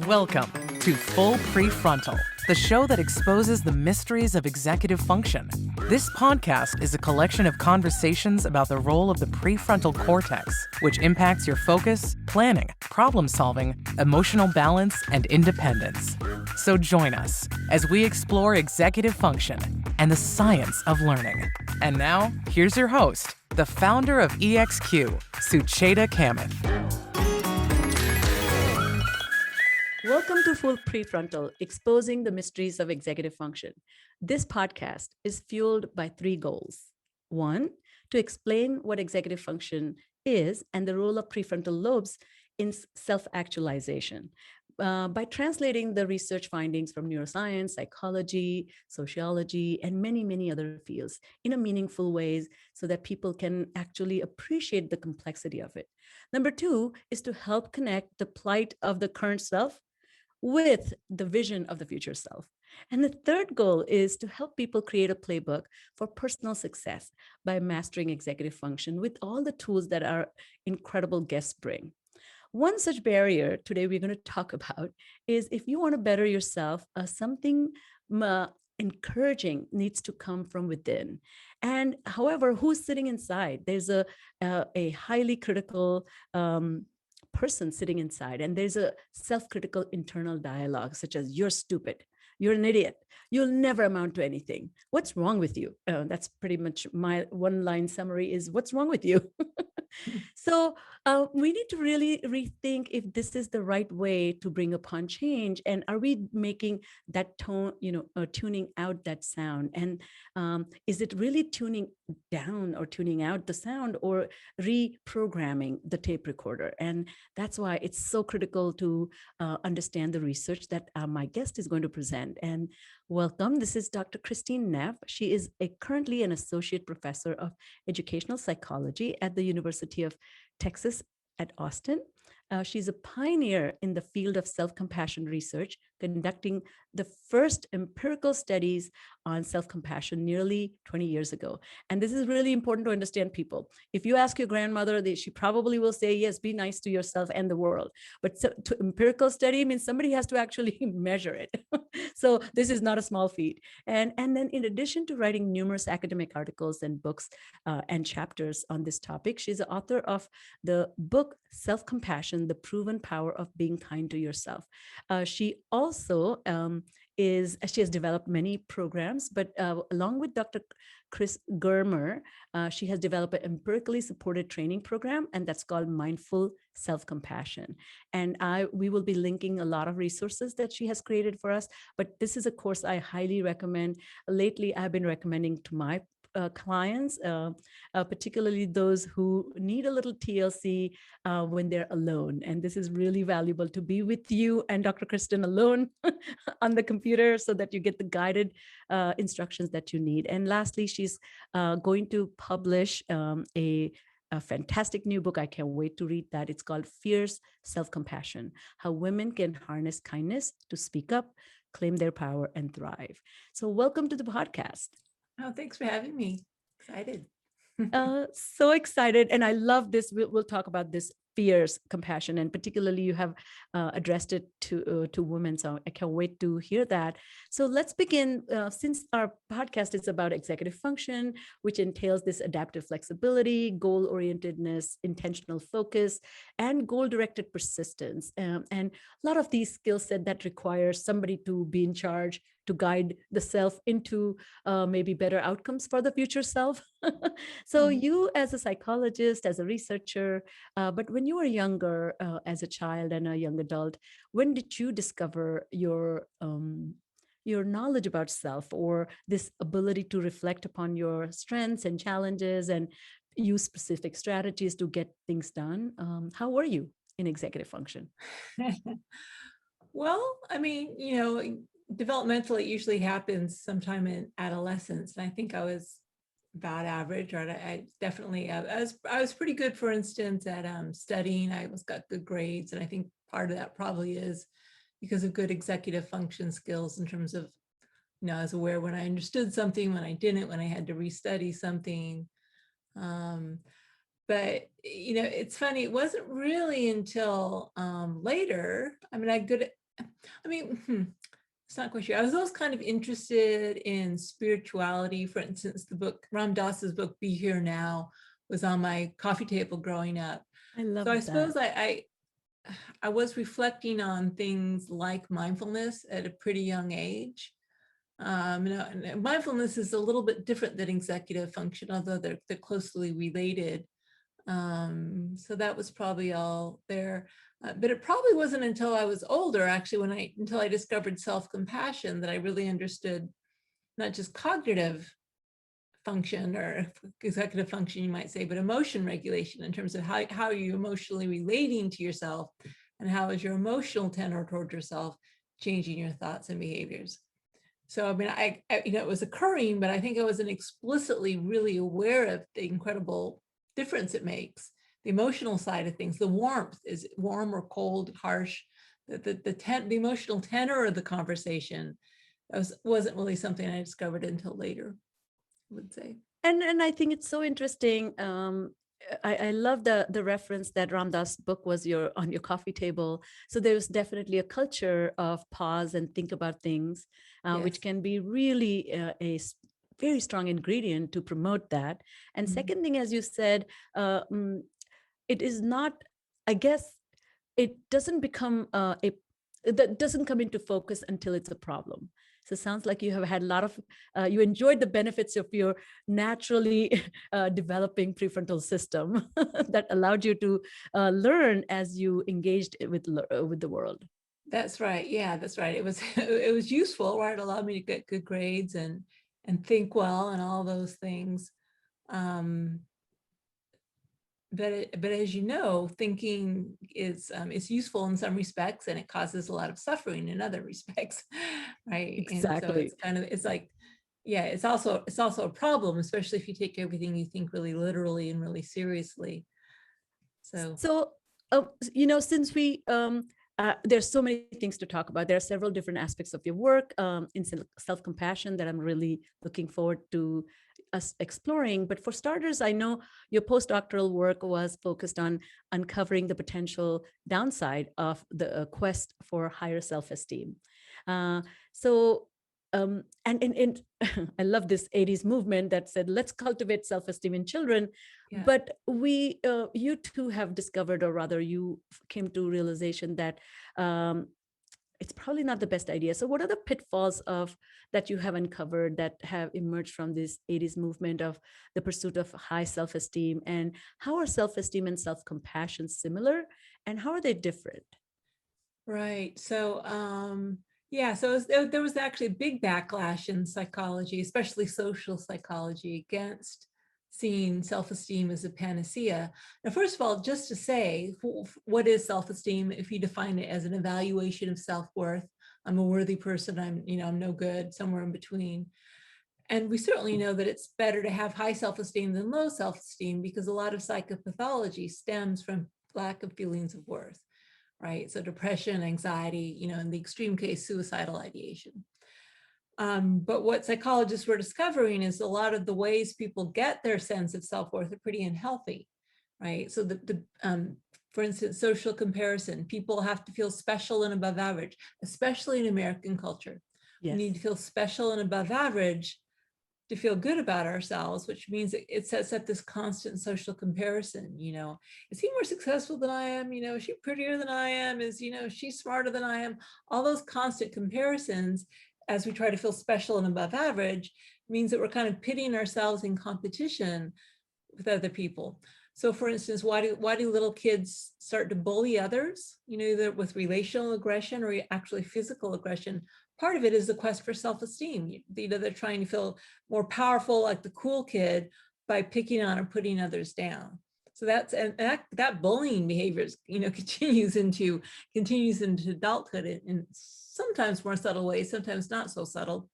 Welcome to Full PreFrontal, the show that exposes the mysteries of executive function. This podcast is a collection of conversations about the role of the prefrontal cortex, which impacts your focus, planning, problem-solving, emotional balance, and independence. So join us as we explore executive function and the science of learning. And now, here's your host, the founder of EXQ, Sucheta Kamath. Welcome to Full PreFrontal, exposing the mysteries of executive function. This podcast is fueled by three goals. One, to explain what executive function is and the role of prefrontal lobes in self-actualization. By translating the research findings from neuroscience, psychology, sociology, and many, many other fields in a meaningful ways so that people can actually appreciate the complexity of it. Number two is to help connect the plight of the current self with the vision of the future self. And the third goal is to help people create a playbook for personal success by mastering executive function with all the tools that our incredible guests bring. One such barrier today we're going to talk about is if you want to better yourself, something encouraging needs to come from within. And however, who's sitting inside? There's a highly critical person sitting inside, and there's a self-critical internal dialogue such as "you're stupid, you're an idiot, you'll never amount to anything, what's wrong with you?" That's pretty much my one-line summary is what's wrong with you. So we need to really rethink if this is the right way to bring upon change, and are we making that tone, tuning out that sound, and is it really tuning down or tuning out the sound or reprogramming the tape recorder? And that's why it's so critical to understand the research that my guest is going to present. And welcome. This is Dr. Kristin Neff. She is currently an associate professor of educational psychology at the University of Texas at Austin. She's a pioneer in the field of self-compassion research, conducting the first empirical studies on self-compassion nearly 20 years ago. And this is really important to understand, people. If you ask your grandmother, she probably will say, yes, be nice to yourself and the world. But to empirical study means somebody has to actually measure it. So this is not a small feat. And then in addition to writing numerous academic articles and books and chapters on this topic, she's the author of the book Self-Compassion, The Proven Power of Being Kind to Yourself. She also she has developed many programs, but along with Dr. Chris Germer, she has developed an empirically supported training program, and that's called Mindful Self-Compassion. And we will be linking a lot of resources that she has created for us, but this is a course I highly recommend. Lately, I've been recommending to my clients, particularly those who need a little TLC when they're alone. And this is really valuable to be with you and Dr. Kristin alone on the computer so that you get the guided instructions that you need. And lastly, she's going to publish a fantastic new book. I can't wait to read that. It's called Fierce Self-Compassion: How Women Can Harness Kindness to Speak Up, Claim Their Power, and Thrive. So welcome to the podcast. Oh, thanks for having me. Excited. So excited. And I love this. We'll talk about this fierce compassion, and particularly you have addressed it to women. So I can't wait to hear that. So let's begin. Since our podcast is about executive function, which entails this adaptive flexibility, goal-orientedness, intentional focus, and goal-directed persistence. And a lot of these skill sets that require somebody to be in charge, to guide the self into maybe better outcomes for the future self. So you as a psychologist, as a researcher, but when you were younger, as a child and a young adult, when did you discover your knowledge about self, or this ability to reflect upon your strengths and challenges and use specific strategies to get things done? How were you in executive function? Well, I mean, developmentally, it usually happens sometime in adolescence. And I think I was about average, or I definitely, I was pretty good, for instance, at studying. I got good grades. And I think part of that probably is because of good executive function skills in terms of, I was aware when I understood something, when I didn't, when I had to restudy something. But, it's funny. It wasn't really until later. I mean, I mean, it's not quite sure. I was always kind of interested in spirituality. For instance, the book, Ram Dass's book, Be Here Now, was on my coffee table growing up. I love So I that. suppose I was reflecting on things like mindfulness at a pretty young age. And mindfulness is a little bit different than executive function, although they're closely related. So that was probably all there. But it probably wasn't until I was older, actually, until I discovered self-compassion, that I really understood not just cognitive function or executive function, you might say, but emotion regulation in terms of how are you emotionally relating to yourself, and how is your emotional tenor toward yourself changing your thoughts and behaviors. So, I mean, it was occurring, but I think I wasn't explicitly really aware of the incredible difference it makes. The emotional side of things, the warmth, is it warm or cold, harsh, the emotional tenor of the conversation wasn't really something I discovered until later, I would say. And I think it's so interesting. I love the reference that Ram Dass' book was on your coffee table. So there's definitely a culture of pause and think about things, which Yes. can be really very strong ingredient to promote that. And second thing, as you said, it is not, I guess, it doesn't become that doesn't come into focus until it's a problem. So it sounds like you have had a lot of, you enjoyed the benefits of your naturally developing prefrontal system that allowed you to learn as you engaged with the world. That's right. Yeah, that's right. It was useful, right? It allowed me to get good grades and think well and all those things. But as you know, thinking is useful in some respects, and it causes a lot of suffering in other respects, right? Exactly. And so it's like, yeah, it's also a problem, especially if you take everything you think really literally and really seriously. So, since we, there's so many things to talk about. There are several different aspects of your work in self-compassion that I'm really looking forward to us exploring. But for starters, I know your postdoctoral work was focused on uncovering the potential downside of the quest for higher self-esteem. And I love this 80s movement that said, let's cultivate self-esteem in children. Yeah. But you too have discovered, or rather you came to realization that it's probably not the best idea. So what are the pitfalls that you have uncovered that have emerged from this 80s movement of the pursuit of high self-esteem? And how are self-esteem and self-compassion similar? And how are they different? Right. So, yeah, so there was actually a big backlash in psychology, especially social psychology, against seeing self-esteem as a panacea. Now, first of all, just to say, what is self-esteem? If you define it as an evaluation of self-worth, I'm a worthy person, I'm no good, somewhere in between. And we certainly know that it's better to have high self-esteem than low self-esteem, because a lot of psychopathology stems from lack of feelings of worth. Right? So depression, anxiety, in the extreme case, suicidal ideation. But what psychologists were discovering is a lot of the ways people get their sense of self-worth are pretty unhealthy, right? So for instance, social comparison, people have to feel special and above average, especially in American culture. Yes. We need to feel special and above average to feel good about ourselves, which means it sets up this constant social comparison. Is he more successful than I am? Is she prettier than I am? Is she smarter than I am? All those constant comparisons, as we try to feel special and above average, means that we're kind of pitting ourselves in competition with other people. So for instance, why do little kids start to bully others, either with relational aggression or actually physical aggression? Part of it is the quest for self-esteem. They're trying to feel more powerful, like the cool kid, by picking on or putting others down. So that bullying behaviors, continues into adulthood in sometimes more subtle ways, sometimes not so subtle.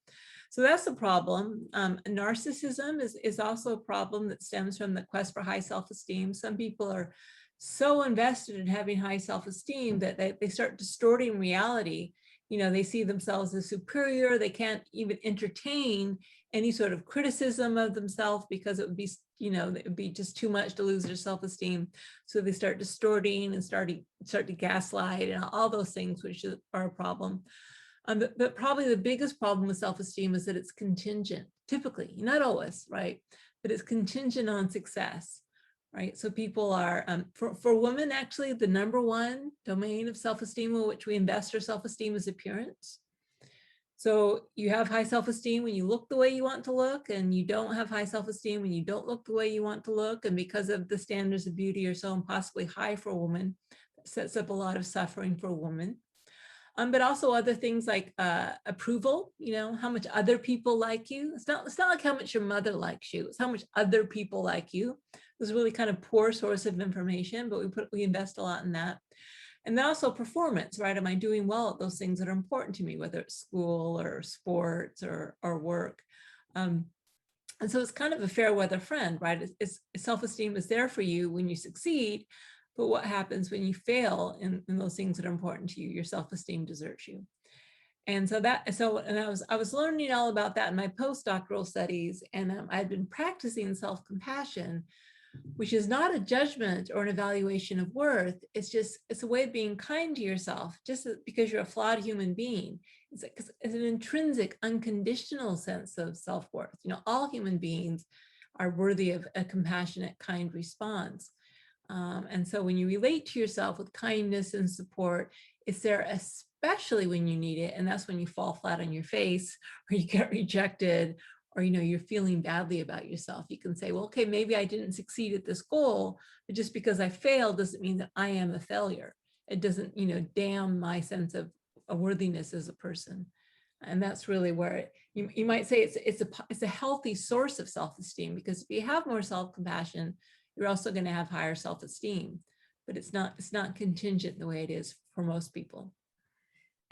So that's a problem. Narcissism is also a problem that stems from the quest for high self-esteem. Some people are so invested in having high self-esteem that they start distorting reality. They see themselves as superior. They can't even entertain any sort of criticism of themselves, because it would be, it would be just too much to lose their self-esteem. So they start distorting and start to gaslight and all those things, which are a problem. But probably the biggest problem with self-esteem is that it's contingent, typically, not always, right? But it's contingent on success, right? So people are, for women, actually, the number one domain of self-esteem in which we invest our self-esteem is appearance. So you have high self-esteem when you look the way you want to look, and you don't have high self-esteem when you don't look the way you want to look. And because of the standards of beauty are so impossibly high for a woman, that sets up a lot of suffering for a woman. But also other things like approval, how much other people like you. It's not like how much your mother likes you, it's how much other people like you. It's a really kind of poor source of information, but we invest a lot in that. And then also performance, right? Am I doing well at those things that are important to me, whether it's school or sports or work? And so it's kind of a fair weather friend, right? Self-esteem is there for you when you succeed, but what happens when you fail in those things that are important to you? Your self-esteem deserts you. And I was learning all about that in my postdoctoral studies, and I'd been practicing self-compassion, which is not a judgment or an evaluation of worth. It's a way of being kind to yourself, just because you're a flawed human being. It's an intrinsic, unconditional sense of self-worth. All human beings are worthy of a compassionate, kind response. And so when you relate to yourself with kindness and support, it's there especially when you need it. And that's when you fall flat on your face, or you get rejected, or you're feeling badly about yourself. You can say, well, okay, maybe I didn't succeed at this goal, but just because I failed doesn't mean that I am a failure. It doesn't, damn my sense of worthiness as a person. And that's really where you might say it's a healthy source of self-esteem, because if you have more self-compassion, you're also going to have higher self-esteem, but it's not contingent the way it is for most people.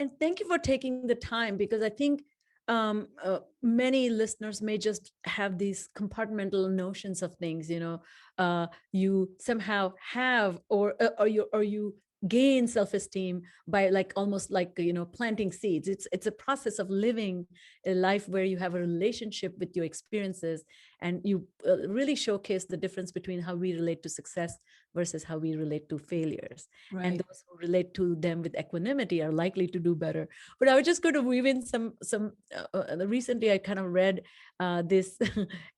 And thank you for taking the time, because I think many listeners may just have these compartmental notions of things. You somehow have, or you gain self-esteem by almost like planting seeds. It's a process of living a life where you have a relationship with your experiences, and you really showcase the difference between how we relate to success versus how we relate to failures. Right. And those who relate to them with equanimity are likely to do better. But I was just going to weave in some recently I kind of read this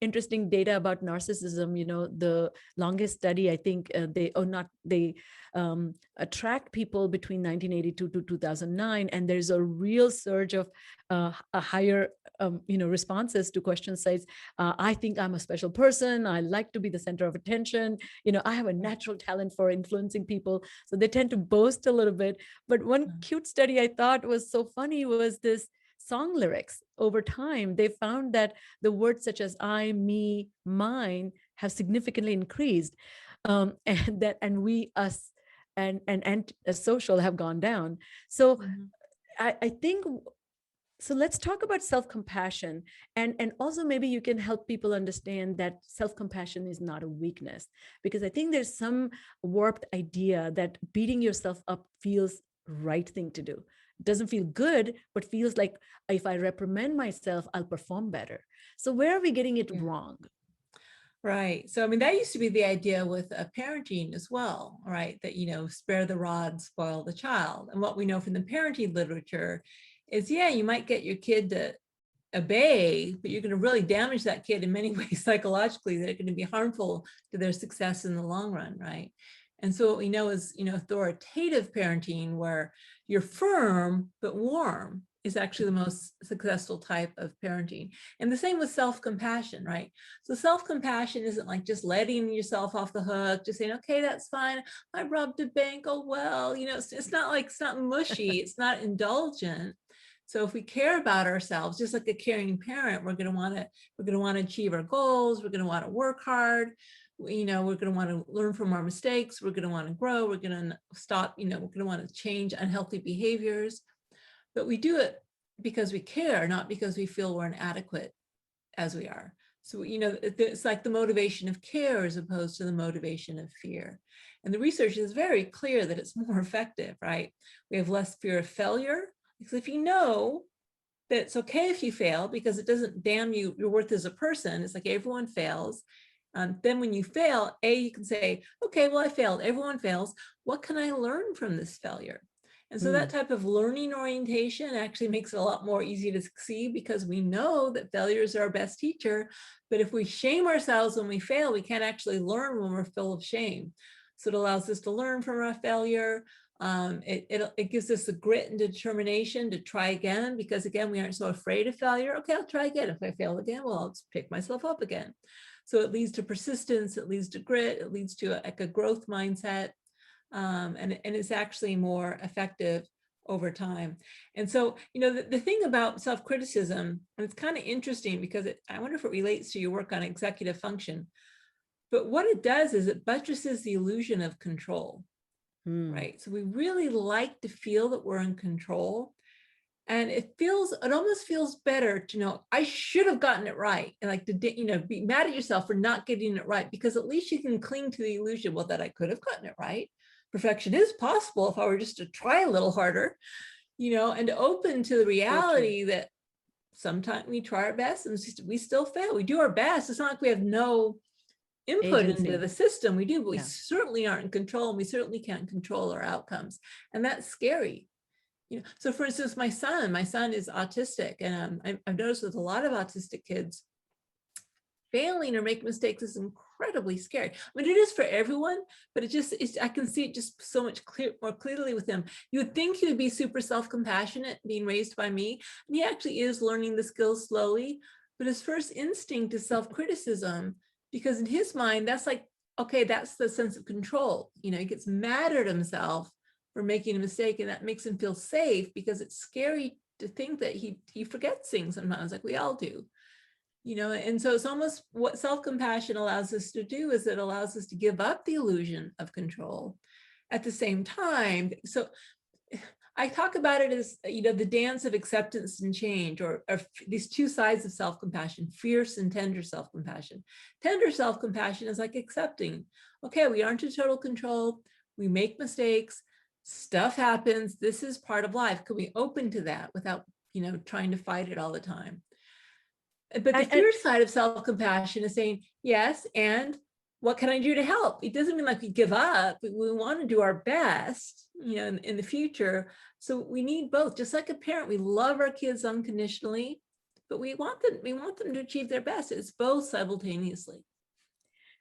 interesting data about narcissism. The longest study, I think they tracked people between 1982 to 2009, and there's a real surge of a higher responses to questions says, I think I'm a special person, I like to be the center of attention, I have a natural talent for influencing people. So they tend to boast a little bit. But one cute study I thought was so funny was this song lyrics. Over time, they found that the words such as I, me, mine have significantly increased, and we, us, and social have gone down. So I think, so let's talk about self-compassion, and also maybe you can help people understand that self-compassion is not a weakness, because I think there's some warped idea that beating yourself up feels right thing to do. It doesn't feel good, but feels like if I reprimand myself, I'll perform better. So where are we getting it wrong? Right. So, that used to be the idea with parenting as well, right? That, spare the rod, spoil the child. And what we know from the parenting literature is, you might get your kid to obey, but you're going to really damage that kid in many ways psychologically that are going to be harmful to their success in the long run, right? And so what we know is, authoritative parenting, where you're firm but warm, is actually the most successful type of parenting. And the same with self-compassion, right? So self-compassion isn't like just letting yourself off the hook, just saying, okay, that's fine, I robbed a bank, oh well, it's not mushy, it's not indulgent. So if we care about ourselves, just like a caring parent, we're going to want to achieve our goals, we're going to want to work hard, we're going to want to learn from our mistakes, we're going to want to grow, we're going to stop, we're going to want to change unhealthy behaviors. But we do it because we care, not because we feel we're inadequate as we are. So, it's like the motivation of care as opposed to the motivation of fear. And the research is very clear that it's more effective, right? We have less fear of failure, because if you know that it's okay if you fail because it doesn't damn your worth as a person. It's like everyone fails. Then when you fail, you can say, okay, well, I failed. Everyone fails. What can I learn from this failure? And so that type of learning orientation actually makes it a lot more easy to succeed because we know that failure is our best teacher. But if we shame ourselves when we fail, we can't actually learn when we're full of shame. So it allows us to learn from our failure. It gives us the grit and determination to try again, because again, we aren't so afraid of failure. Okay, I'll try again. If I fail again, well, I'll just pick myself up again. So it leads to persistence, it leads to grit, it leads to a growth mindset. And it's actually more effective over time. And so, the thing about self-criticism, and it's kind of interesting because I wonder if it relates to your work on executive function, but what it does is it buttresses the illusion of control, right? So we really like to feel that we're in control. And it almost feels better to know I should have gotten it right, and like to be mad at yourself for not getting it right, because at least you can cling to the illusion, well, that I could have gotten it right. Perfection is possible if I were just to try a little harder, and open to the reality that sometimes we try our best and we still fail. We do our best. It's not like we have no input into the system. We do, but we certainly aren't in control, and we certainly can't control our outcomes. And that's scary. So for instance, my son is autistic, and I've noticed with a lot of autistic kids, failing or making mistakes is incredibly scary. I mean, it is for everyone, but I can see it just so much more clearly with him. You would think he would be super self-compassionate, being raised by me, and he actually is learning the skills slowly, but his first instinct is self-criticism, because in his mind, that's like, okay, that's the sense of control. He gets mad at himself for making a mistake, and that makes him feel safe, because it's scary to think that he forgets things sometimes, like we all do. And so it's almost what self-compassion allows us to do is it allows us to give up the illusion of control at the same time. So I talk about it as, the dance of acceptance and change, or these two sides of self-compassion, fierce and tender self-compassion. Tender self-compassion is like accepting, okay, we aren't in total control. We make mistakes. Stuff happens. This is part of life. Can we open to that without, trying to fight it all the time? But the fierce side of self-compassion is saying, yes, and what can I do to help? It doesn't mean like we give up. We want to do our best, in the future. So we need both. Just like a parent, we love our kids unconditionally, but we want them to achieve their best. It's both simultaneously.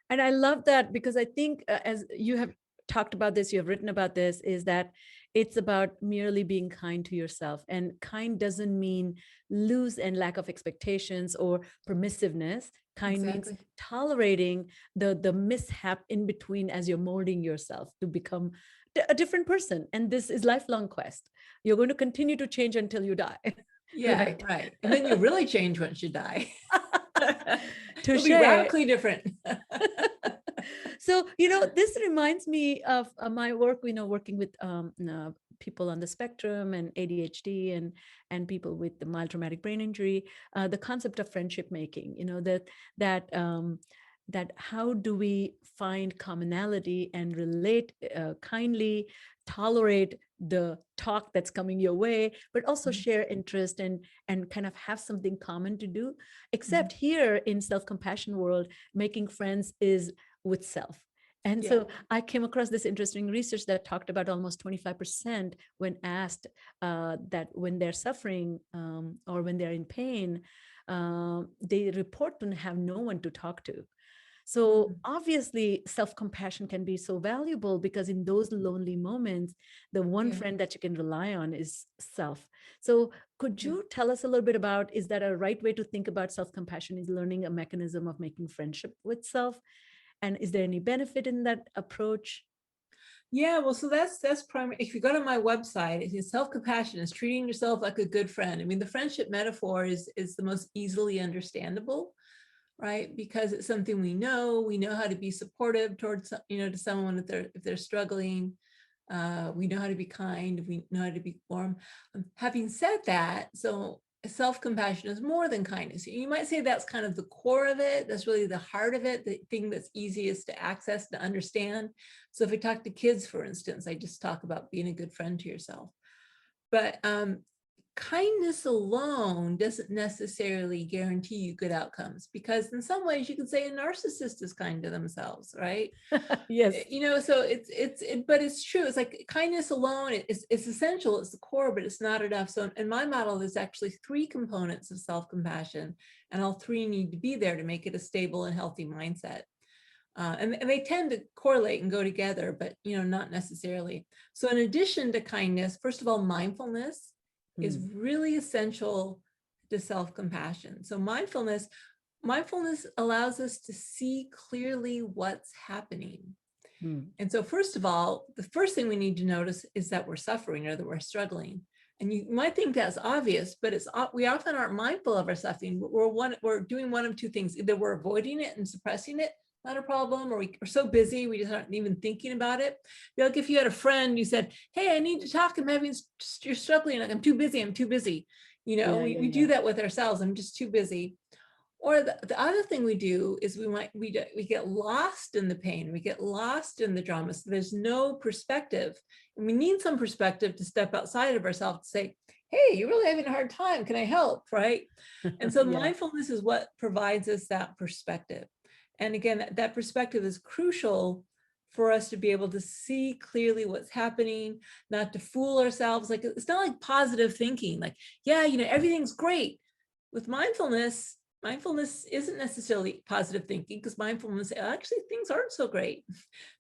And I love that, because I think as you have talked about this, you have written about this, is that it's about merely being kind to yourself. And kind doesn't mean loose and lack of expectations or permissiveness. Kind means tolerating the mishap in between as you're molding yourself to become a different person. And this is lifelong quest. You're going to continue to change until you die. Yeah, right. And then you really change once you die. It'll be Touche. radically different. So, this reminds me of my work, working with people on the spectrum and ADHD and people with the mild traumatic brain injury, the concept of friendship making, that how do we find commonality and relate kindly, tolerate the talk that's coming your way, but also share interest and kind of have something common to do. Except here in self-compassion world, making friends is with self. And so I came across this interesting research that talked about almost 25% when asked that when they're suffering or when they're in pain, they report to have no one to talk to. So obviously self-compassion can be so valuable, because in those lonely moments, the one friend that you can rely on is self. So could you tell us a little bit about, is that a right way to think about self-compassion, is learning a mechanism of making friendship with self? And is there any benefit in that approach? Yeah, well, so that's primary. If you go to my website, it's self-compassion is treating yourself like a good friend. I mean, the friendship metaphor is the most easily understandable, right? Because it's something we know how to be supportive towards, to someone if they're struggling. We know how to be kind. We know how to be warm. Having said that, so self-compassion is more than kindness. You might say that's kind of the core of it. That's really the heart of it, the thing that's easiest to access, to understand. So if we talk to kids, for instance, I just talk about being a good friend to yourself. But kindness alone doesn't necessarily guarantee you good outcomes, because in some ways you could say a narcissist is kind to themselves, right? Yes. So but it's true. It's like kindness alone it's essential, it's the core, but it's not enough. So in my model, there's actually 3 components of self-compassion, and all 3 need to be there to make it a stable and healthy mindset. And they tend to correlate and go together, but not necessarily. So in addition to kindness, first of all, mindfulness is really essential to self-compassion. So mindfulness allows us to see clearly what's happening. And so first of all, the first thing we need to notice is that we're suffering or that we're struggling. And you might think that's obvious, but we often aren't mindful of our suffering. We're doing one of 2 things. Either we're avoiding it and suppressing it, not a problem, or we're so busy we just aren't even thinking about it. Like if you had a friend, you said, "Hey, I need to talk. You're struggling. Like I'm too busy. We do that with ourselves. I'm just too busy. Or the other thing we do is we get lost in the pain. We get lost in the drama. So there's no perspective. And we need some perspective to step outside of ourselves to say, "Hey, you're really having a hard time. Can I help?" Right? And so mindfulness is what provides us that perspective. And again, that perspective is crucial for us to be able to see clearly what's happening, not to fool ourselves. Like it's not like positive thinking, like, everything's great. With mindfulness isn't necessarily positive thinking, because mindfulness, actually things aren't so great.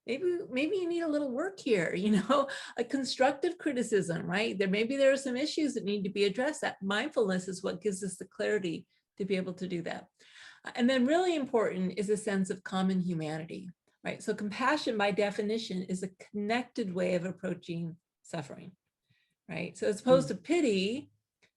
Maybe you need a little work here, a constructive criticism, right? There are some issues that need to be addressed. That mindfulness is what gives us the clarity to be able to do that. And then really important is a sense of common humanity, right? So compassion by definition is a connected way of approaching suffering, right? So as opposed to pity,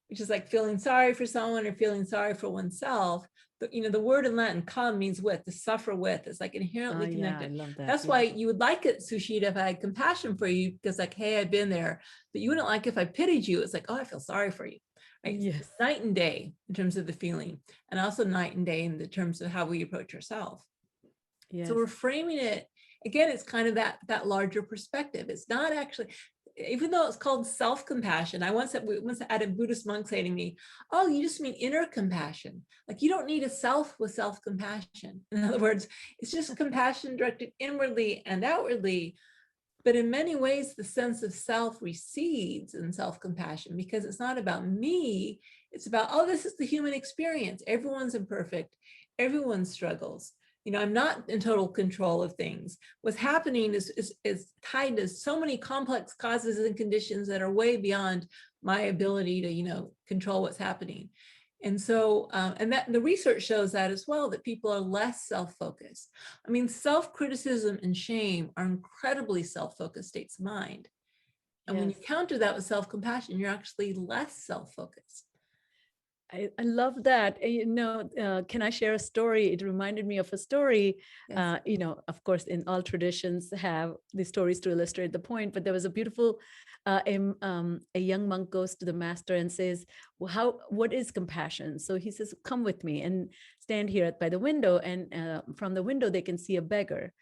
which is like feeling sorry for someone or feeling sorry for oneself, the word in Latin, "com," means with, to suffer with. It's like inherently connected. I love that. That's why you would like it, Sushita, if I had compassion for you, because like, hey, I've been there. But you wouldn't like if I pitied you. It's like, oh, I feel sorry for you. Right? Yes. Night and day in terms of the feeling, and also night and day in the terms of how we approach ourselves. Yes. So we're framing it, again, it's kind of that larger perspective. It's not actually, even though it's called self-compassion, I once had a Buddhist monk say to me, "Oh, you just mean inner compassion. Like you don't need a self with self-compassion." In other words, it's just compassion directed inwardly and outwardly. But in many ways, the sense of self recedes in self-compassion, because it's not about me. It's about, oh, this is the human experience. Everyone's imperfect. Everyone struggles. I'm not in total control of things. What's happening is tied to so many complex causes and conditions that are way beyond my ability to, control what's happening. And so, and that the research shows that as well, that people are less self-focused. I mean, self-criticism and shame are incredibly self-focused states of mind. And when you counter that with self-compassion, you're actually less self-focused. I love that. Can I share a story? It reminded me of a story. Yes. Of course, in all traditions have the stories to illustrate the point, but there was a beautiful, a young monk goes to the master and says, well, what is compassion? So he says, "Come with me and stand here by the window." And from the window, they can see a beggar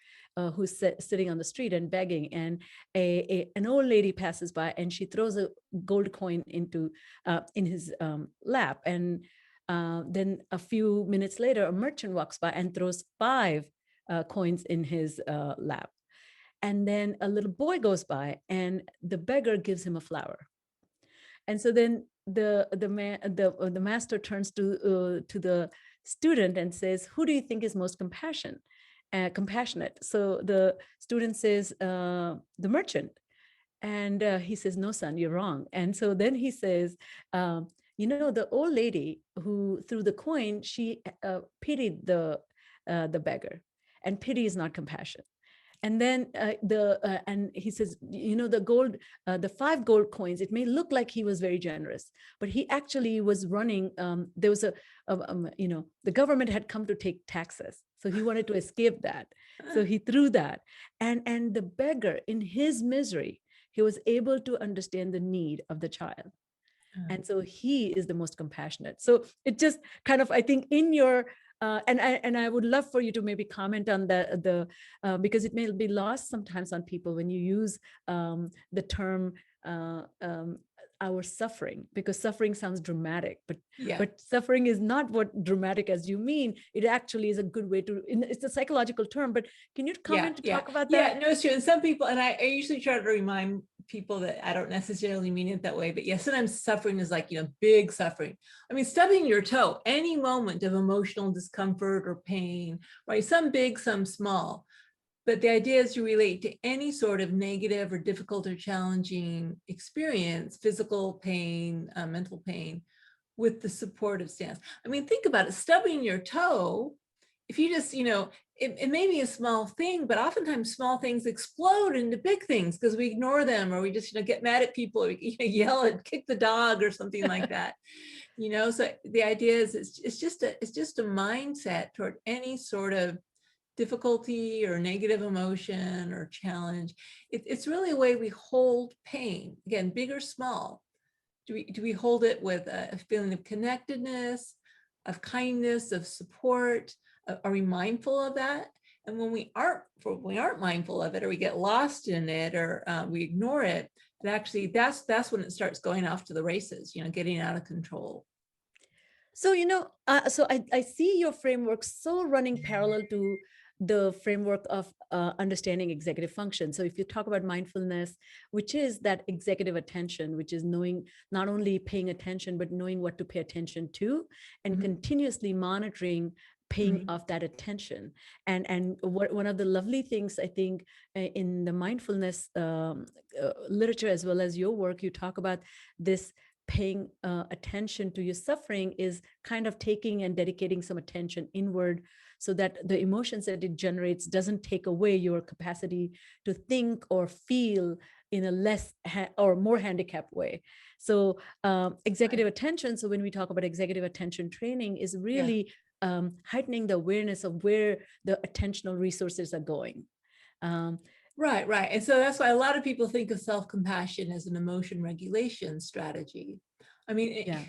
who's sitting on the street and begging. And an old lady passes by and she throws a gold coin in his lap. And then a few minutes later, a merchant walks by and throws 5 coins in his lap. And then a little boy goes by and the beggar gives him a flower. And so then the master turns to the student and says, "Who do you think is most compassionate?" So the student says, "The merchant." And he says, "No, son, you're wrong." And so then he says, the old lady who threw the coin, she pitied the beggar, and pity is not compassion. And then and he says, the 5 gold coins, it may look like he was very generous, but he actually was running. There was the government had come to take taxes, so he wanted to escape that. So he threw that, and the beggar, in his misery, he was able to understand the need of the child. And so he is the most compassionate. So it just kind of, I think, in your and I would love for you to maybe comment on the because it may be lost sometimes on people when you use the term our suffering, because suffering sounds dramatic, Yeah. but suffering is not what dramatic as you mean. It actually is a good way to, it's a psychological term, but can you comment to talk about that? Yeah, no, it's true. And some people, and I usually try to remind people that I don't necessarily mean it that way, but yeah, sometimes suffering is like, big suffering. I mean, stubbing your toe, any moment of emotional discomfort or pain, right? Some big, some small. But the idea is to relate to any sort of negative or difficult or challenging experience, physical pain, mental pain, with the supportive stance. I mean, think about it, stubbing your toe, if you just, it may be a small thing, but oftentimes small things explode into big things because we ignore them, or we just, get mad at people, or yell and kick the dog or something like that. So the idea is it's just a mindset toward any sort of difficulty or negative emotion or challenge. It's really a way we hold pain, again, big or small. Do we hold it with a feeling of connectedness, of kindness, of support? Are we mindful of that? And when we aren't mindful of it, or we get lost in it, or we ignore it, and actually that's when it starts going off to the races, getting out of control. So, so I see your framework so running parallel to the framework of understanding executive function. So if you talk about mindfulness, which is that executive attention, which is knowing, not only paying attention, but knowing what to pay attention to, and continuously monitoring paying off that attention. And one of the lovely things, I think, in the mindfulness literature, as well as your work, you talk about this paying attention to your suffering is kind of taking and dedicating some attention inward, so that the emotions that it generates doesn't take away your capacity to think or feel in a less or more handicapped way. So executive attention, so when we talk about executive attention training, is really heightening the awareness of where the attentional resources are going. Right. And so that's why a lot of people think of self-compassion as an emotion regulation strategy. I mean,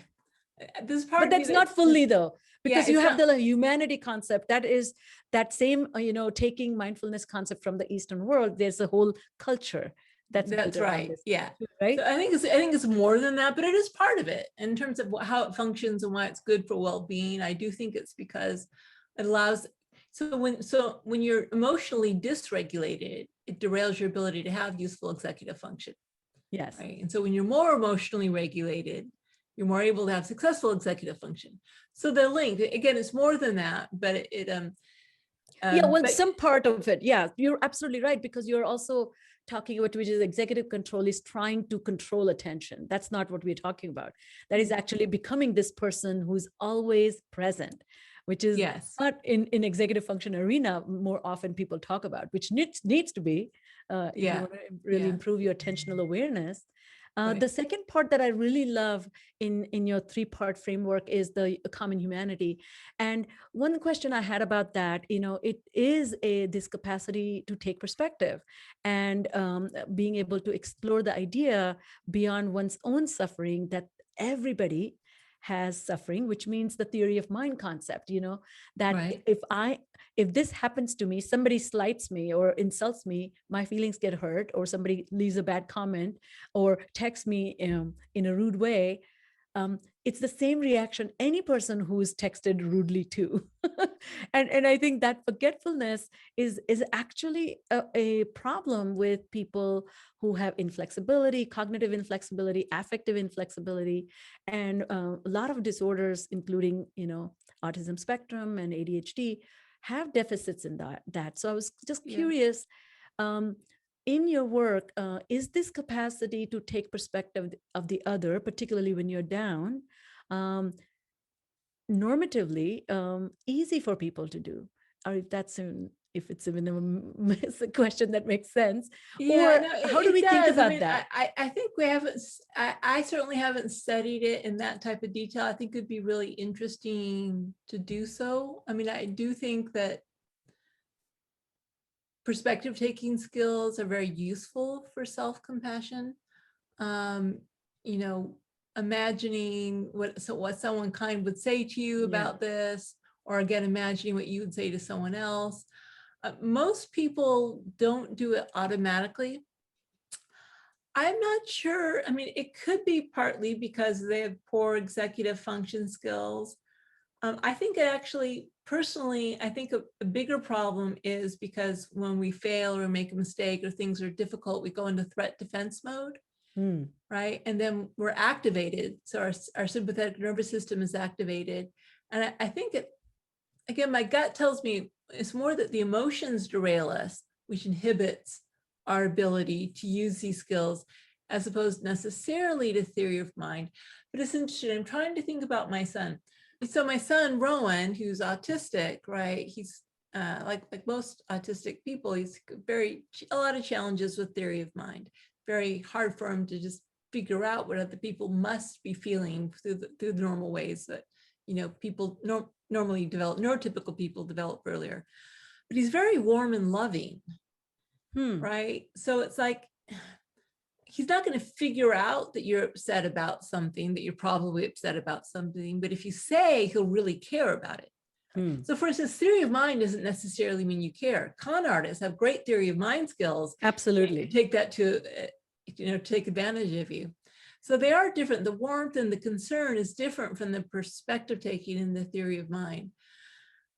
this part, but that's not fully though, because you have the humanity concept. That is that same, taking mindfulness concept from the Eastern world. There's a whole culture that's right. Yeah. Right. So I think it's more than that, but it is part of it in terms of how it functions and why it's good for well-being. I do think it's because it allows. So when you're emotionally dysregulated, it derails your ability to have useful executive function. Yes. Right. And so when you're more emotionally regulated, you're more able to have successful executive function. So they're linked. Again, it's more than that, but some part of it. Yeah, you're absolutely right, because you're also talking about, which is executive control, is trying to control attention. That's not what we're talking about. That is actually becoming this person who's always present, which is not in executive function arena more often people talk about, which needs to be if you want to really improve your attentional awareness. The second part that I really love in your 3-part framework is the common humanity. And one question I had about that, it is this capacity to take perspective and being able to explore the idea beyond one's own suffering, that everybody has suffering, which means the theory of mind concept, that if this happens to me, somebody slights me or insults me, my feelings get hurt, or somebody leaves a bad comment or texts me in a rude way, it's the same reaction any person who is texted rudely to. and I think that forgetfulness is actually a problem with people who have inflexibility, cognitive inflexibility, affective inflexibility, and a lot of disorders, including autism spectrum and ADHD, have deficits in that. So I was just curious, in your work, is this capacity to take perspective of the other, particularly when you're down, normatively easy for people to do? Or if it's even a question that makes sense, or how do we think about that? I think we haven't. I certainly haven't studied it in that type of detail. I think it'd be really interesting to do so. I mean, I do think that perspective taking skills are very useful for self-compassion. Imagining what someone kind would say to you about this, or again, imagining what you would say to someone else. Most people don't do it automatically. I'm not sure. I mean, it could be partly because they have poor executive function skills. I think it actually, personally, I think a bigger problem is because when we fail or make a mistake or things are difficult, we go into threat defense mode, right? And then we're activated. So our sympathetic nervous system is activated. And I think it, again, my gut tells me it's more that the emotions derail us, which inhibits our ability to use these skills as opposed necessarily to theory of mind. But it's interesting. I'm trying to think about my son. So my son, Rowan, who's autistic, right? He's like most autistic people, he's a lot of challenges with theory of mind. Very hard for him to just figure out what other people must be feeling through the normal ways that, you know, people normally develop, neurotypical people develop earlier. But he's very warm and loving, right? So it's like, he's not going to figure out that you're upset about something, that you're probably upset about something, but if you say, he'll really care about it. So for instance, theory of mind doesn't necessarily mean you care. Con artists have great theory of mind skills. Absolutely. Take that to, take advantage of you. So they are different. The warmth and the concern is different from the perspective taking in the theory of mind.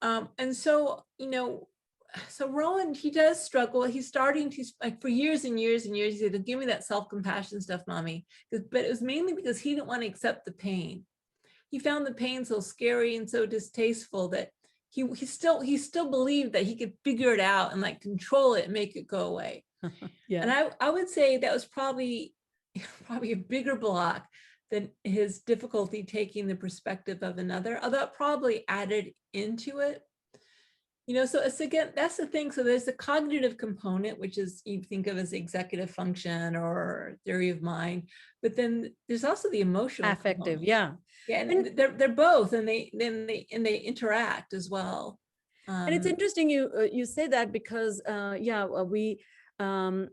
And so, so Rowan, he does struggle. He's like for years and years and years, he said, give me that self-compassion stuff, mommy. But it was mainly because he didn't want to accept the pain. He found the pain so scary and so distasteful that he still believed that he could figure it out and like control it and make it go away. Yeah. And I would say that was probably a bigger block than his difficulty taking the perspective of another, although it probably added into it. So it's, again, that's the thing. So there's the cognitive component, which is you think of as executive function or theory of mind, but then there's also the emotional affective. component. Yeah. Yeah, and they're both, and they interact as well. And it's interesting you say that because we have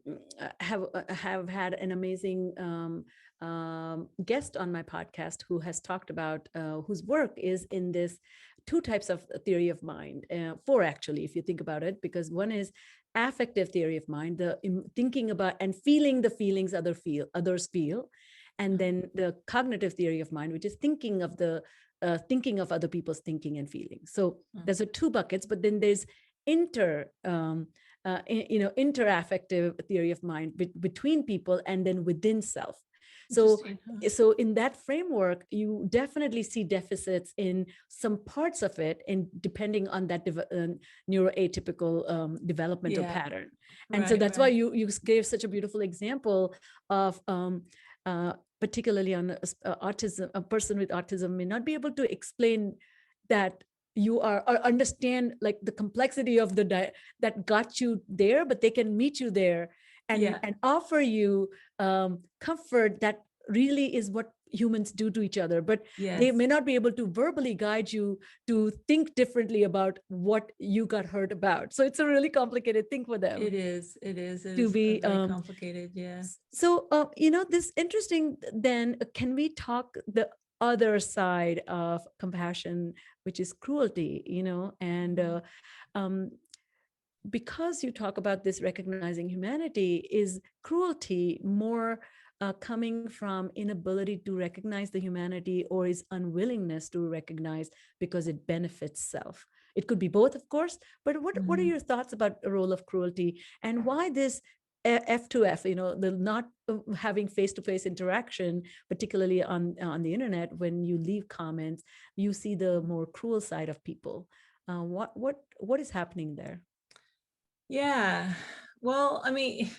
had an amazing guest on my podcast who has talked about whose work is in this two types of theory of mind, four actually, if you think about it, because one is affective theory of mind, the thinking about and feeling the feelings others feel, and then the cognitive theory of mind, which is thinking of other people's thinking and feelings. So there's two buckets, but then there's interaffective theory of mind between people and then within self. So in that framework, you definitely see deficits in some parts of it, and depending on that neuroatypical developmental pattern. And so that's why you gave such a beautiful example of particularly on autism. A person with autism may not be able to explain that you are, or understand like the complexity of that got you there, but they can meet you there and offer you comfort that really is what humans do to each other, but they may not be able to verbally guide you to think differently about what you got hurt about. So it's a really complicated thing for them. It is to be very complicated. Yeah. So this interesting. Then can we talk the other side of compassion, which is cruelty? And because you talk about this recognizing humanity, is cruelty more coming from inability to recognize the humanity, or is unwillingness to recognize because it benefits self? It could be both, of course, but what are your thoughts about the role of cruelty, and why this F to F, the not having face-to-face interaction, particularly on the internet, when you leave comments, you see the more cruel side of people. What is happening there? Yeah, well, I mean,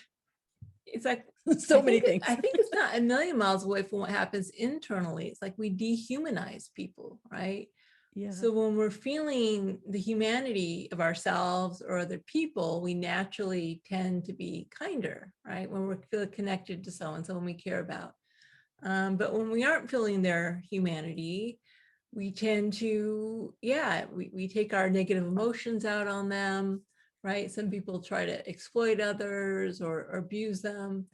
it's like so many things. I think it's not a million miles away from what happens internally. It's like we dehumanize people, right? Yeah. So when we're feeling the humanity of ourselves or other people, we naturally tend to be kinder, right? When we feel connected to someone we care about. But when we aren't feeling their humanity, we tend to, we take our negative emotions out on them, right? Some people try to exploit others or abuse them.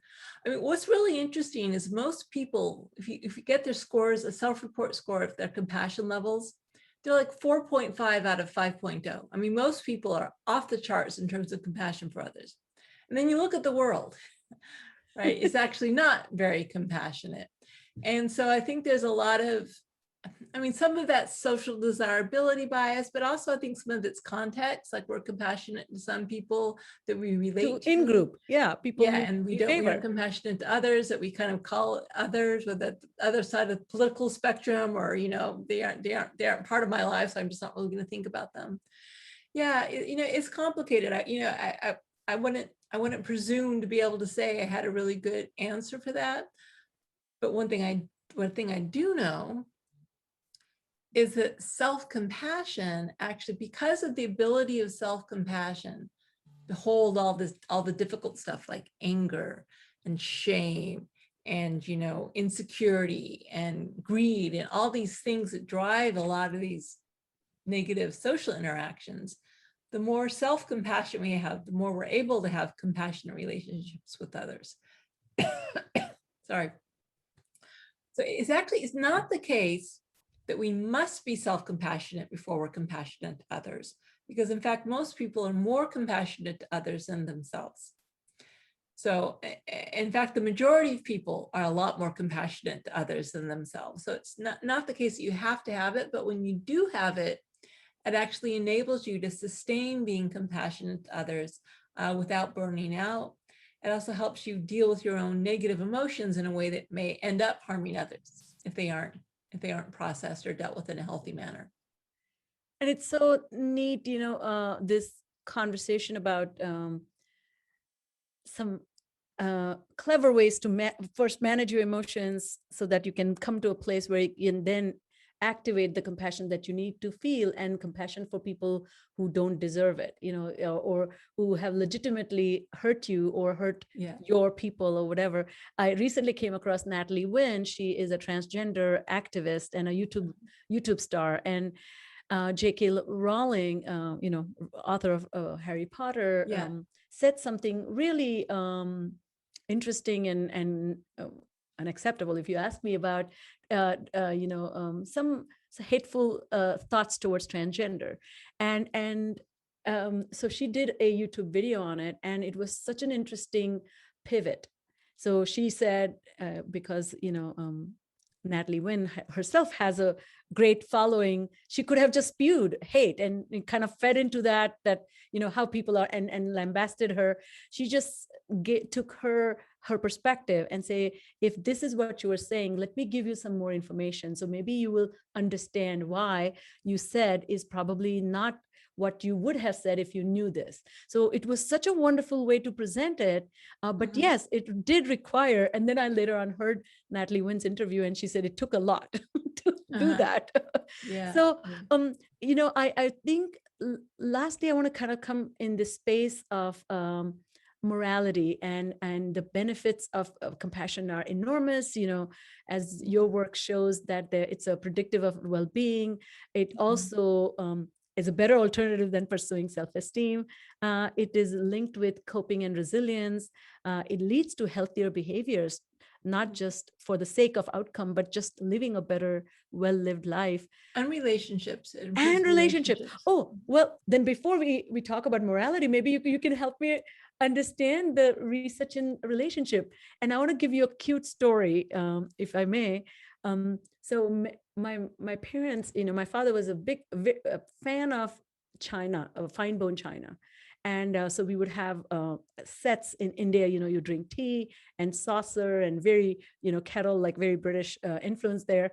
I mean, what's really interesting is most people, if you get their scores, a self-report score of their compassion levels, they're like 4.5 out of 5.0. I mean, most people are off the charts in terms of compassion for others. And then you look at the world, right, is actually not very compassionate. And so I think there's a lot of, I mean, some of that social desirability bias, but also I think some of it's context, like we're compassionate to some people that we relate to. In group, people. Yeah, and we aren't compassionate to others, that we kind of call others with the other side of the political spectrum, or they aren't part of my life, so I'm just not really going to think about them. Yeah, it's complicated. I wouldn't presume to be able to say I had a really good answer for that. But one thing I do know is that self-compassion, actually, because of the ability of self-compassion to hold all the difficult stuff like anger and shame and insecurity and greed and all these things that drive a lot of these negative social interactions, the more self-compassion we have, the more we're able to have compassionate relationships with others. Sorry. So it's not the case that we must be self-compassionate before we're compassionate to others, because in fact, most people are more compassionate to others than themselves. So in fact, the majority of people are a lot more compassionate to others than themselves. So it's not the case that you have to have it, but when you do have it, it actually enables you to sustain being compassionate to others without burning out. It also helps you deal with your own negative emotions in a way that may end up harming others if they aren't processed or dealt with in a healthy manner. And it's so neat, this conversation about some clever ways to first manage your emotions so that you can come to a place where you can then activate the compassion that you need to feel, and compassion for people who don't deserve it, or who have legitimately hurt you or hurt your people or whatever. I recently came across Natalie Wynn. She is a transgender activist and a YouTube star, and J.K. Rowling, author of Harry Potter, said something really interesting and unacceptable, if you ask me, about some hateful thoughts towards transgender, and so she did a YouTube video on it, and it was such an interesting pivot. So she said, because Natalie Wynn herself has a great following, she could have just spewed hate and kind of fed into that how people are, and lambasted her. She just took her perspective and say, if this is what you were saying, let me give you some more information, so maybe you will understand why you said is probably not what you would have said if you knew this. So it was such a wonderful way to present it. But yes, it did require, and then I later on heard Natalie Wynn's interview, and she said it took a lot to do that. So, I think lastly, I want to kind of come in the space of morality, and the benefits of compassion are enormous, as your work shows that it's a predictive of well-being. It also is a better alternative than pursuing self-esteem. It is linked with coping and resilience. It leads to healthier behaviors, not just for the sake of outcome, but just living a better, well-lived life. And relationships. And relationships. Oh, well, then before we talk about morality, maybe you can help me understand the research in relationship. And I want to give you a cute story, if I may. So my parents, my father was a big fan of china, of fine bone china. And so we would have sets in India, you drink tea and saucer and very, kettle, like very British influence there.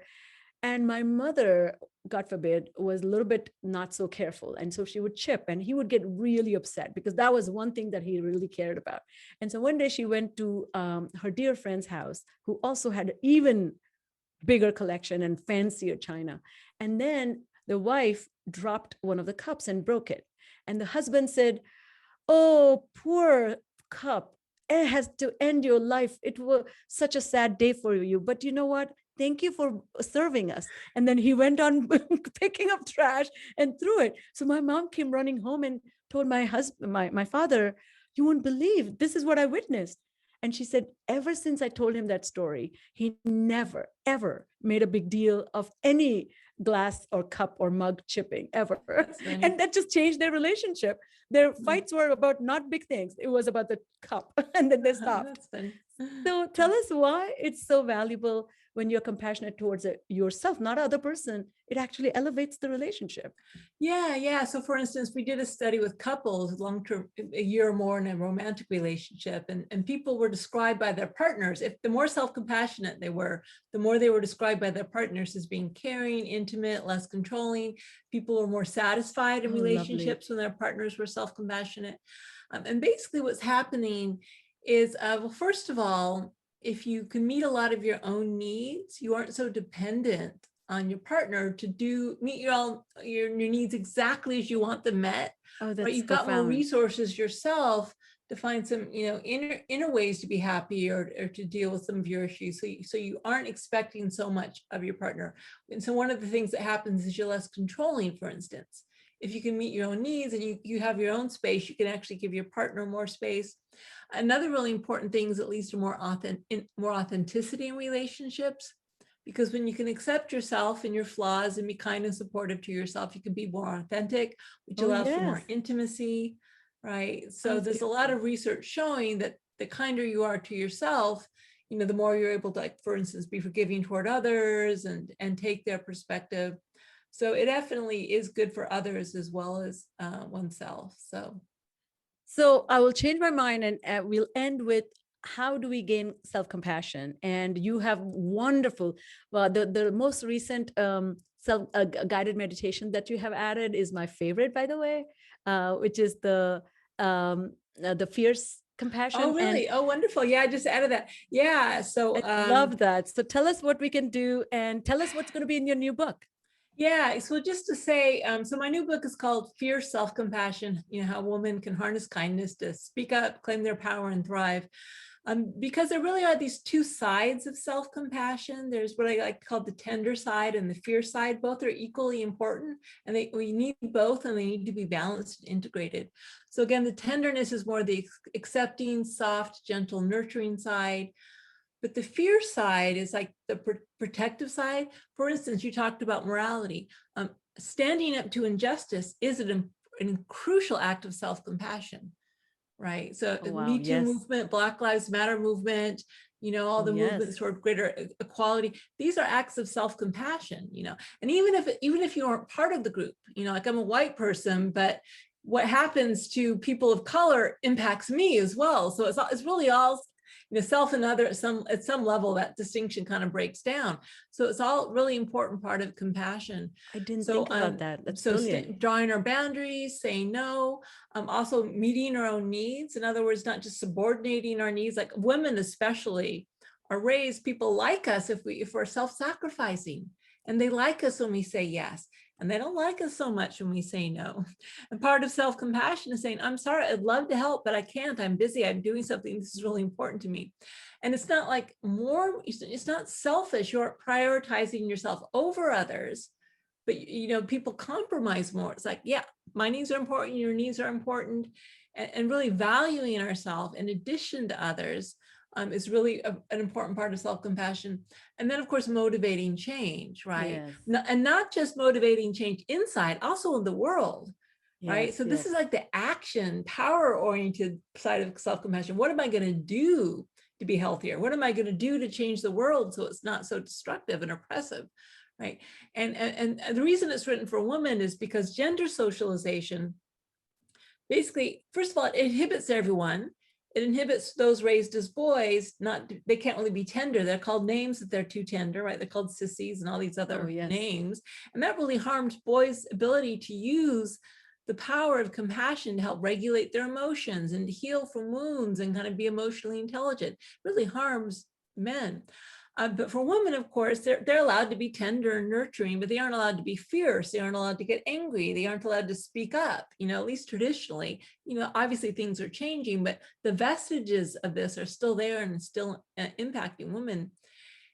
And my mother, God forbid, was a little bit not so careful. And so she would chip, and he would get really upset because that was one thing that he really cared about. And so one day she went to her dear friend's house, who also had even bigger collection and fancier china. And then the wife dropped one of the cups and broke it. And the husband said, "Oh, poor cup. It has to end your life. It was such a sad day for you. But you know what? Thank you for serving us." And then he went on picking up trash and threw it. So my mom came running home and told my husband, my father, "You won't believe, this is what I witnessed." And she said, ever since I told him that story, he never, ever made a big deal of any glass or cup or mug chipping, ever. And that just changed their relationship. Their fights were about not big things. It was about the cup. And then they stopped. So tell us why it's so valuable when you're compassionate towards yourself, not other person. It actually elevates the relationship. Yeah. So for instance, we did a study with couples long-term, a year or more in a romantic relationship, and people were described by their partners. If the more self-compassionate they were, the more they were described by their partners as being caring, intimate, less controlling. People were more satisfied in Oh, lovely. relationships when their partners were self-compassionate. And basically what's happening is, well, first of all, if you can meet a lot of your own needs, you aren't so dependent on your partner to meet your needs exactly as you want them met. Oh, Right, that's you've got more profound. resources yourself to find some, inner ways to be happy or to deal with some of your issues. So you aren't expecting so much of your partner. And so one of the things that happens is you're less controlling, for instance. If you can meet your own needs and you have your own space, you can actually give your partner more space. Another really important thing is it leads to more authenticity in relationships, because when you can accept yourself and your flaws and be kind and supportive to yourself, you can be more authentic, which Oh, allows for more yes. intimacy, right? So Sounds there's a lot beautiful. of research showing that the kinder you are to yourself, the more you're able to, like, for instance, be forgiving toward others and take their perspective. So it definitely is good for others as well as oneself. So I will change my mind and we'll end with how do we gain self-compassion? And you have wonderful, well, the most recent guided meditation that you have added is my favorite, by the way, which is the fierce compassion. Oh, And really? Oh, wonderful. Yeah, I just added that. Yeah. So I love that. So tell us what we can do and tell us what's going to be in your new book. yeah, so just to say, so my new book is called Fierce Self-Compassion, how women can harness kindness to speak up, claim their power, and thrive. Because there really are these two sides of self-compassion. There's what I like to call the tender side and the fierce side. Both are equally important, and we need both, and they need to be balanced and integrated. So again, the tenderness is more the accepting, soft, gentle, nurturing side. But the fear side is like the protective side. For instance, you talked about morality. Standing up to injustice is a crucial act of self-compassion, right? So Oh, wow. Me Too Yes. movement, Black Lives Matter movement, all Oh, the yes. movements toward greater equality. These are acts of self-compassion, and even if you aren't part of the group, like I'm a white person, but what happens to people of color impacts me as well. So it's really all self and other at some level. That distinction kind of breaks down. So it's all really important part of compassion. I didn't So think about that. That's so brilliant. drawing our boundaries, saying no, also meeting our own needs. In other words, not just subordinating our needs. Like women especially are raised, people like us if we're self-sacrificing, and they like us when we say yes, and they don't like us so much when we say no. And part of self-compassion is saying, I'm sorry, I'd love to help, but I can't. I'm busy. I'm doing something. This is really important to me. And it's not like it's not selfish. You're prioritizing yourself over others, but people compromise more. It's like, yeah, my needs are important, your needs are important, and really valuing ourselves in addition to others is really an important part of self-compassion. And then of course motivating change, right? Yes. And not just motivating change inside, also in the world, right? Yes. So this Yes. is like the action, power-oriented side of self-compassion. What am I going to do to be healthier? What am I going to do to change the world so it's not so destructive and oppressive? Right. And the reason it's written for women is because gender socialization, basically, first of all, it inhibits everyone. It inhibits those raised as boys. They can't really be tender. They're called names that they're too tender, right? They're called sissies and all these Oh, other yes. names. And that really harms boys' ability to use the power of compassion to help regulate their emotions and to heal from wounds and kind of be emotionally intelligent. It really harms men. But for women, of course, they're allowed to be tender and nurturing, but they aren't allowed to be fierce. They aren't allowed to get angry. They aren't allowed to speak up, at least traditionally. Obviously things are changing, but the vestiges of this are still there and still impacting women.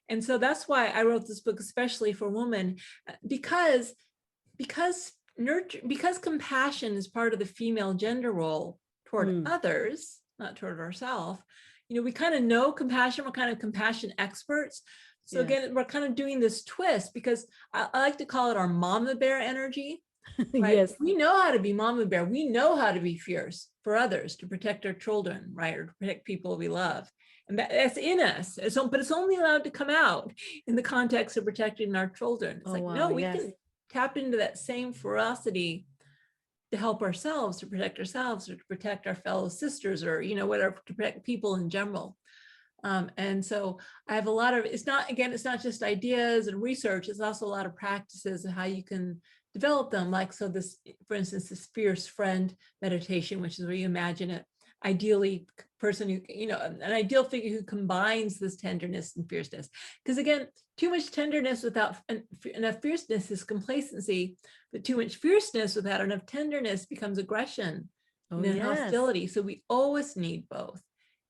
And so that's why I wrote this book, especially for women, because compassion is part of the female gender role toward others, not toward ourselves. We kind of know compassion. We're kind of compassion experts. So Yes. again, we're kind of doing this twist because I like to call it our mama bear energy, right? Yes. We know how to be mama bear. We know how to be fierce for others, to protect our children, right? Or to protect people we love. And that's in us. But it's only allowed to come out in the context of protecting our children. It's no, we can tap into that same ferocity to help ourselves, to protect ourselves, or to protect our fellow sisters, or, whatever, to protect people in general. And so I have a lot of, it's not just ideas and research, it's also a lot of practices and how you can develop them. Like, so this, for instance, this fierce friend meditation, which is where you imagine it, ideally person who, an ideal figure who combines this tenderness and fierceness. Because again, too much tenderness without enough fierceness is complacency, but too much fierceness without enough tenderness becomes aggression and hostility. So we always need both.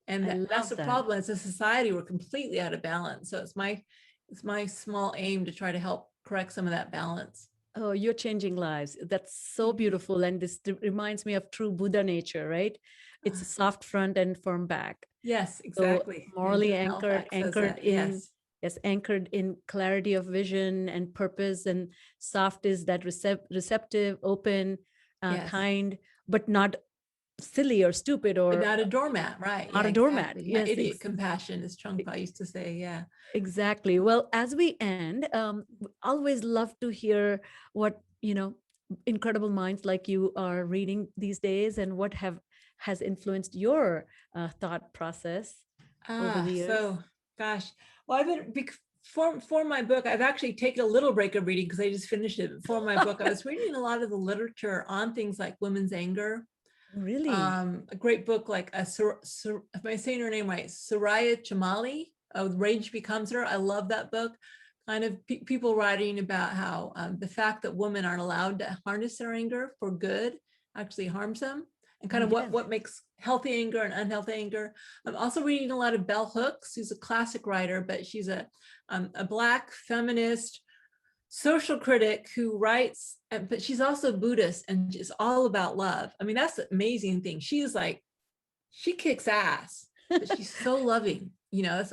And that's the problem. As a society, we're completely out of balance. So it's my small aim to try to help correct some of that balance. Oh, you're changing lives. That's so beautiful. And this reminds me of true Buddha nature, right? It's a soft front and firm back. Yes, exactly. So morally anchored in, anchored in clarity of vision and purpose. And soft is that receptive, open, kind, but not silly or stupid, or but not a doormat, right? Not a doormat. Exactly. Yes, idiot compassion, as Trungpa used to say. Yeah, exactly. Well, as we end, always love to hear what incredible minds like you are reading these days, and what has influenced your thought process over the years. So, gosh, well, I've been for my book, I've actually taken a little break of reading because I just finished it. For my book, I was reading a lot of the literature on things like women's anger. Really? A great book like if I'm saying her name right, Soraya Chemaly, Rage Becomes Her. I love that book. Kind of people writing about how the fact that women aren't allowed to harness their anger for good actually harms them, and kind of what makes healthy anger and unhealthy anger. I'm also reading a lot of Bell Hooks, who's a classic writer, but she's a Black feminist social critic who writes, but she's also Buddhist and is all about love. I mean, that's the amazing thing. She's like, she kicks ass, but she's so loving. She's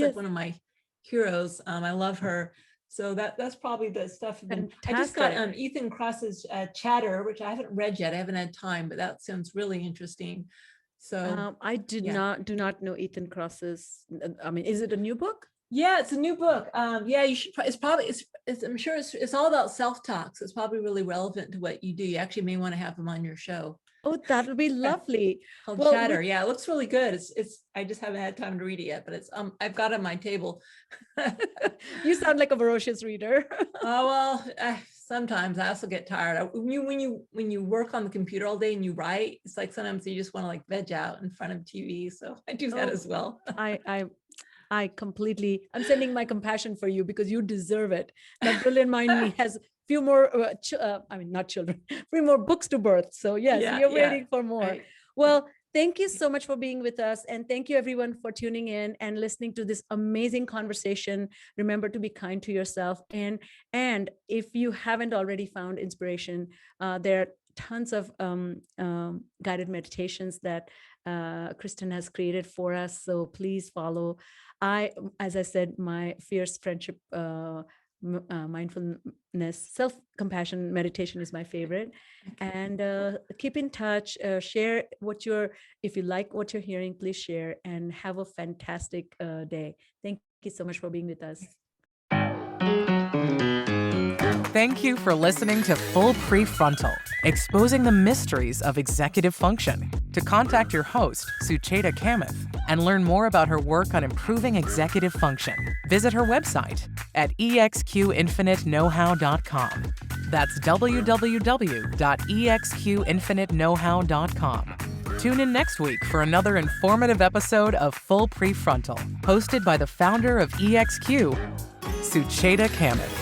like one of my heroes. I love her. So that's probably the stuff. I just got Ethan Kross's Chatter, which I haven't read yet. I haven't had time, but that sounds really interesting. So I do not know Ethan Kross's. I mean, is it a new book? Yeah, it's a new book. You should. I'm sure it's all about self-talk. So it's probably really relevant to what you do. You actually may want to have him on your show. Oh, that would be lovely. Called Chatter. Yeah, it looks really good. It's. I just haven't had time to read it yet, but it's. I've got it on my table. You sound like a voracious reader. Oh well, sometimes I also get tired. When you work on the computer all day and you write, it's like sometimes you just want to like veg out in front of TV. So I do that as well. I'm sending my compassion for you because you deserve it. That brilliant mind has few more, not children, few more books to birth. So yes, you're waiting for more. Right. Well, thank you so much for being with us. And thank you everyone for tuning in and listening to this amazing conversation. Remember to be kind to yourself. And if you haven't already found inspiration, there are tons of guided meditations that Kristin has created for us. So please follow. As I said, my fierce friendship, mindfulness, self-compassion meditation is my favorite. And keep in touch, share if you like what you're hearing, please share, and have a fantastic day. Thank you so much for being with us. Thank you for listening to Full PreFrontal, exposing the mysteries of executive function. To contact your host, Sucheta Kamath, and learn more about her work on improving executive function, visit her website at exqinfiniteknowhow.com. That's www.exqinfiniteknowhow.com. Tune in next week for another informative episode of Full PreFrontal, hosted by the founder of EXQ, Sucheta Kamath.